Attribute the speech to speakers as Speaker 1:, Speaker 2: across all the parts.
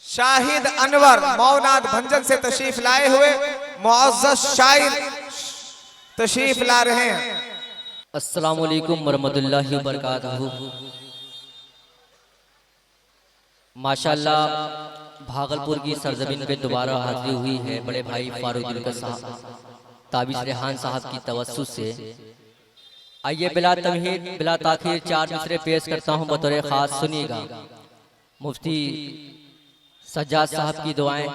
Speaker 1: शाहिद अनवर मौनाद भंजन से तशरीफ लाए हुए मुअज़्ज़ज़ शायर तशरीफ ला रहे हैं।
Speaker 2: अस्सलाम वालेकुम वरहमतुल्लाहि वबरकातुहू। माशाअल्लाह भागलपुर की सरजमीन पे दोबारा हाजिरी हुई है बड़े भाई फारूक दिलकश साहब ताबिश रेहान साहब की तवस्सुत से। आइए बिला तमहीद बिला ताखीर चार मिसरे पेश करता हूँ बतौर खास, सुनिएगा। मुफ्ती सज्जाद साहब की दुआएं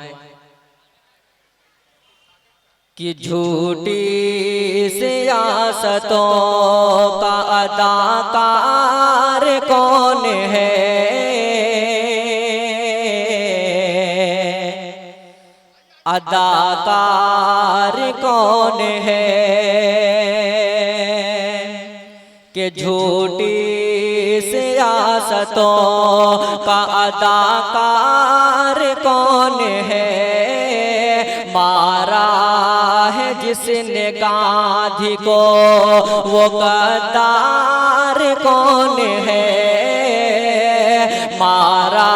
Speaker 2: कि झूठी सियासतों का अदाकार कौन है, अदाकार कौन है, कि झूठी सियासतों का अदाकार कौन है। मारा है जिसने गांधी को वो गद्दार कौन है, मारा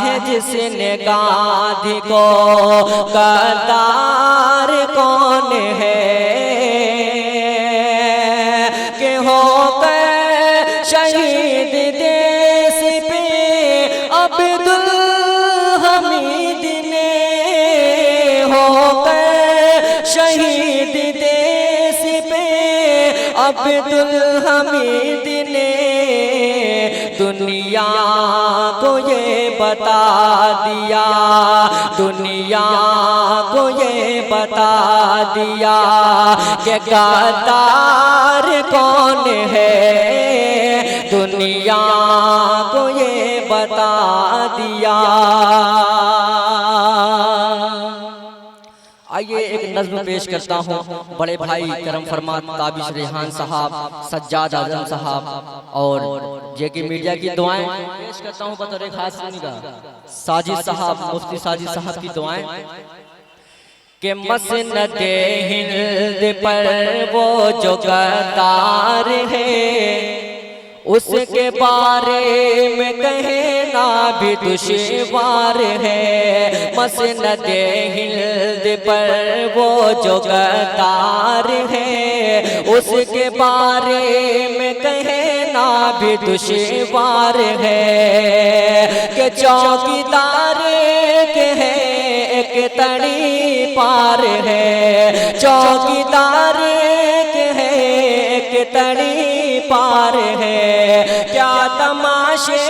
Speaker 2: है जिसने गांधी को गद्दार कौन है। के होकर शहीद देश पे अब्दुल हमीद ने, होकर शहीद देश पे अब्दुल हमीद ने दुनिया को ये बता दिया, दुनिया को ये बता दिया कि गद्दार कौन है, दुनिया को ये बता दिया। आइए एक नज़्म पेश करता हूँ बड़े भाई करम फरमा ताबिश रेहान साहब, सज्जाद आजम साहब और जेके मीडिया की दुआएं पेश करता हूँ बतौर खास, सुनिएगा। साजिद साहब, मुफ्ती साजिद साहब की दुआएं के मसनदे हिंद पर वो जो गद्दार है उसके बारे में कहना भी दुश्वार है। मसनदे हिंद पर वो जो गद्दार है उसके बारे में कहना भी दुश्वार है। कि चौकीदार के है एक तड़ी पार है, चौकीदार के है एक तड़ी पार है। क्या तमाशे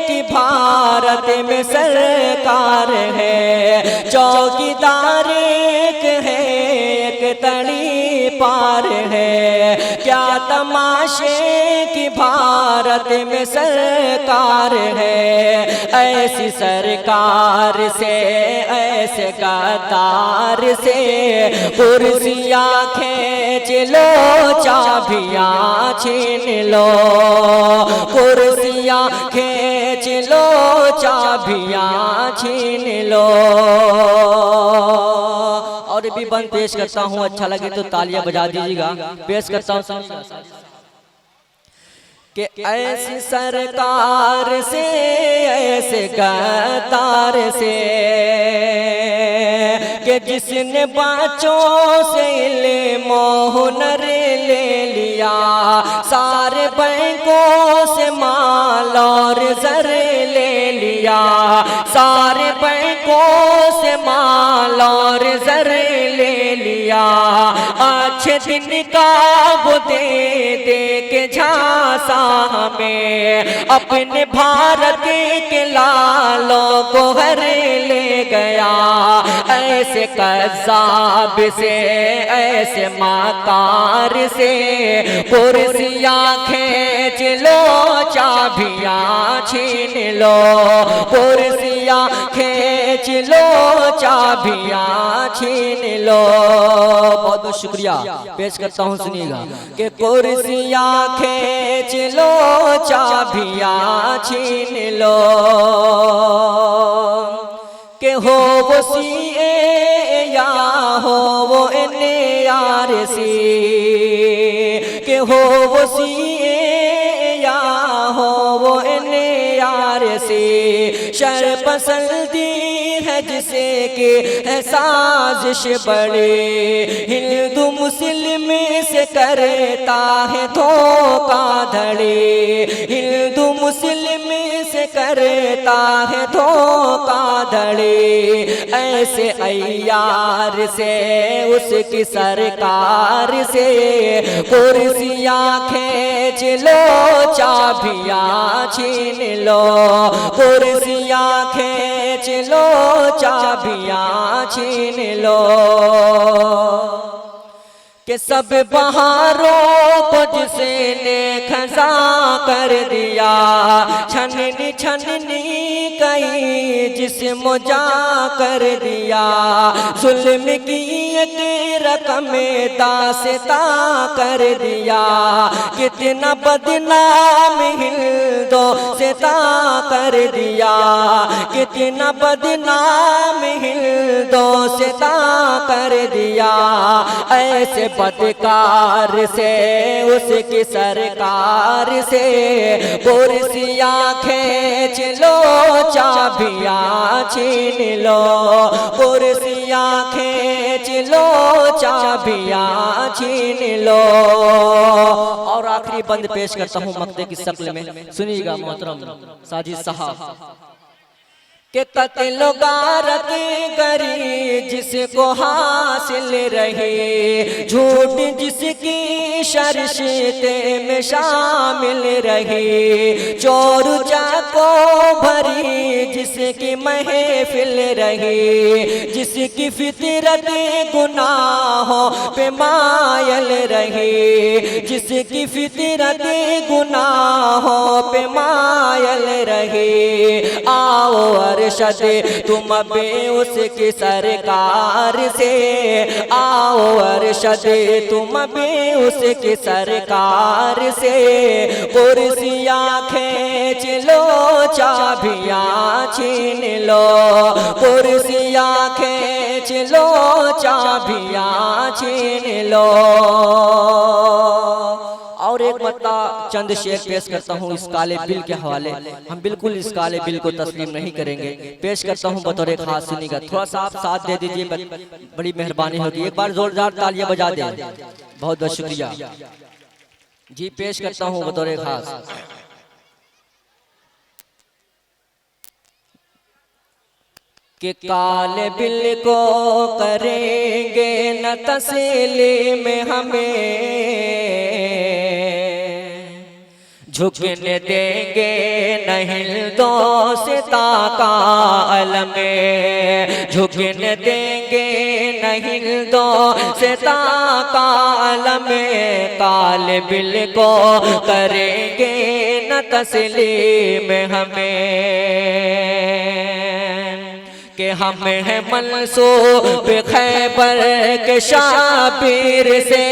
Speaker 2: की भारत में सरकार है, चौकीदार एक है एक तड़ी पार है। क्या तमाशे की भारत में सरकार है, ऐसी सरकार से ऐसे गद्दार से कुर्सियाँ खींच लो चाबियाँ छीन लो, कुर्सियाँ खींच लो चाबियाँ छीन लो। और भी बंद पेश करता हूँ, अच्छा लगे तो तालियां बजा दीजिएगा। पेश करता हूँ कि ऐसी सरकार से ऐसे गद्दार से कि जिसने बच्चों से इल्म हुनर ले लिया, सारे बैंकों से माल और ज़र ले लिया, सारे बैंकों से माल और ज़र ले लिया। अच्छे दिन का वो दे दे के झांसा हमें अपने भारत के लालों को हर ले गया। ऐसे कज़्ज़ाब से ऐसे माकार से कुर्सियाँ खींच लो चाबियाँ छीन लो, कुर्सियाँ खींच लो चाबियाँ छीन लो। बहुत बहुत शुक्रिया, पेश करता हूँ सुनिएगा। कि कुर्सियाँ खींच लो चाबियाँ छीन लो, के हो वो सीए या हो वो NRC, के हो वो सीए या हो वो NRC, से शर पसंदी है जिसे के है साजिश बड़े, हिंदू मुस्लिम से करता है धोखा धड़े, हिंदू मुस्लिम से करता है धोखा धड़े, ऐसे अय्यार से उसकी सरकार से कुर्सियाँ खींच लो चाबियाँ छीन लो, कुर्सियाँ खींच लो चाबियाँ छीन लो, कि सब बहारों को जिसने खसा कर दिया, छननी छननी कई जिस्म जा कर दिया, जुल्म की एक रकम दास्ता कर दिया, कितना बदनाम हिंदो से ता कर दिया, कितना बदनाम हिंदो से ता कर दिया, ऐसे बदकार से उसकी सरकार से कुर्सियाँ खींच लो चाबियाँ छीन लो, कुर्सियाँ खींच लो चाबियाँ छीन लो। और आखिरी बंद पेश करता हूँ मक्ते की शक्ल में, सुनिएगा मोहतरम साजिद साहब, के कत्ल गारत करी जिसको हासिल रहे, झूठ जिसकी शर्षते में शामिल रहे, चोर चाको भरी जिसकी महफिल रहे, जिसकी फितरत गुनाहों पे मायल रहे, जिसकी फितरत गुनाहों पे मायल रहे, आओ अरशद तुम बे उसकी सरकार से, आओ अरशद तुम बे उसकी सरकार से, कुर्सियाँ खींच लो चाबियाँ छीन लो, कुर्सियाँ खींच लो चाबियाँ छीन लो। और एक मत्ता चंद शेर पेश करता हूँ इस काले बिल के हवाले, हम बिल्कुल इस काले बिल को तस्लीम नहीं करेंगे, पेश करता हूँ बतौर खास, सुनिएगा, थोड़ा सा आप साथ दे दीजिए, बड़ी मेहरबानी होगी, एक बार जोरदार तालियां बजा दें, बहुत बहुत शुक्रिया जी। पेश करता हूँ बतौर खास, कि काले बिल को करेंगे न तस्लीम हमें, झुकने देंगे नहीं दोस्ता का अलम, झुकने देंगे नहीं दोस्ता का अलम, काले बिल को करेंगे न तस्लीम हमें, कि हम हैं मंसूब खैबर के शाबिर से,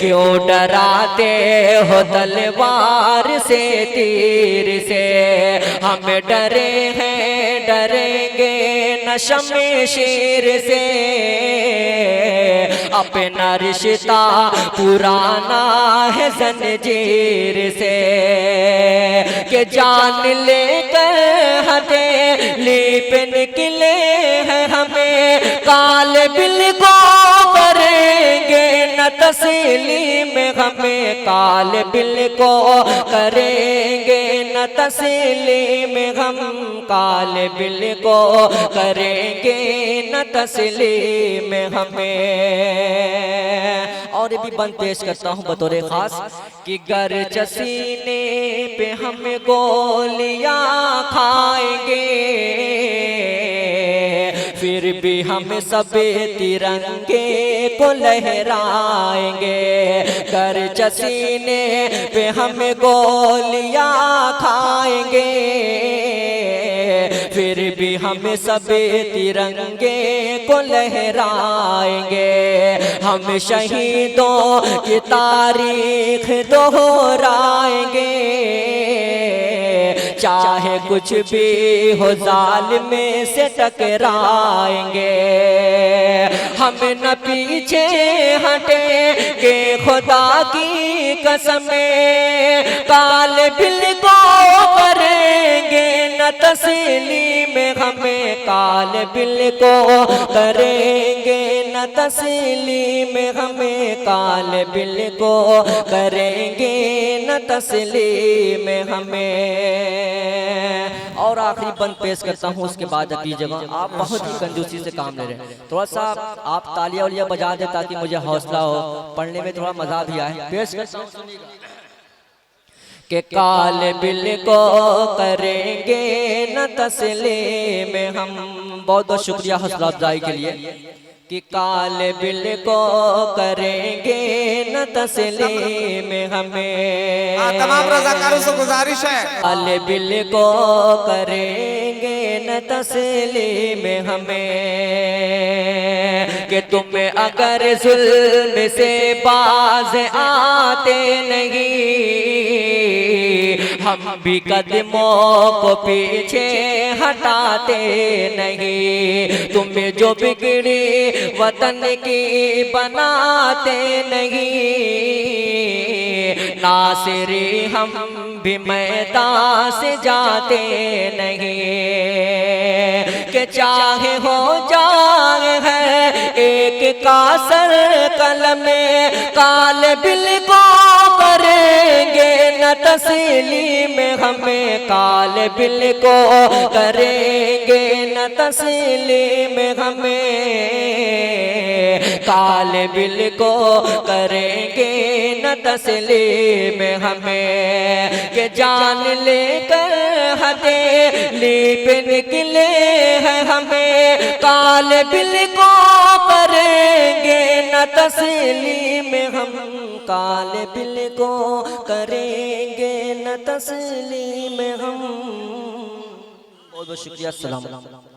Speaker 2: क्यों डराते हो तलवार से तीर से, हम डरे हैं डरेंगे न शमशीर से, अपना रिश्ता पुराना है जंजीर से, कि जान लेकर हथेली पे निकले हैं हमें, काले बिल को करेंगे न तस्लीम हमें, काले बिल को करेंगे न तस्लीम हम, काले बिल को करेंगे न तस्लीम हमें। और भी बंद पेश करता हूँ बतौर खास, कि गर चसीने पे हम गोलियां खाएंगे, फिर भी हम सब तिरंगे को लहराएंगे, गर चसीने पे हम गोलियां खाएंगे, फिर भी हम सब तिरंगे को लहराएंगे, हम शहीदों की तारीख दोहराएंगे, चाहे कुछ भी हो जालिम से टकराएंगे, हम न पीछे हटेंगे खुदा की कसम, काले बिल को तस्लीम हमें काल बिल को करेंगे न तस्लीम हमें काल बिल को करेंगे न तस्लीम हमें। और आखिरी बंद पेश करता हूँ, उसके बाद अपनी जगह आप बहुत ही कंजूसी से काम ले रहे हैं, थोड़ा सा आप तालियां उलियां बजा दे ताकि मुझे हौसला हो, पढ़ने में थोड़ा मजा भी आए। पेश करता हूँ कि काल बिल को करेंगे न तस्लीम हम। बहुत बहुत शुक्रिया हौसला अफजाई के लिए कि काल बिल को करेंगे न तस्लीम हमें।
Speaker 1: तमाम रज़ाकारों से गुजारिश है,
Speaker 2: काल बिल को करेंगे न तस्लीम हमें कि तुम्हें अगर जुल्म से बाज आते नहीं, हम भी कदमों को पीछे हटाते नहीं। तुम्हें जो बिगड़ी वतन की बनाते नहीं, नासिरी हम भी मैदान से जाते नहीं। कि चाहे हो जाए है एक का सर कलम में, काल बिल को करेंगे न तस्लीम हमें काल बिल को करेंगे न तस्लीम हमें। काल बिल को करेंगे न तस्लीम हमें। कि जान लेकर हथेली पे निकले हैं हमें, काल बिल को करेंगे न तस्लीम हम। काल बिल को करेंगे न तस्लीम हम। बहुत बहुत शुक्रिया। अस्सलाम वालेकुम।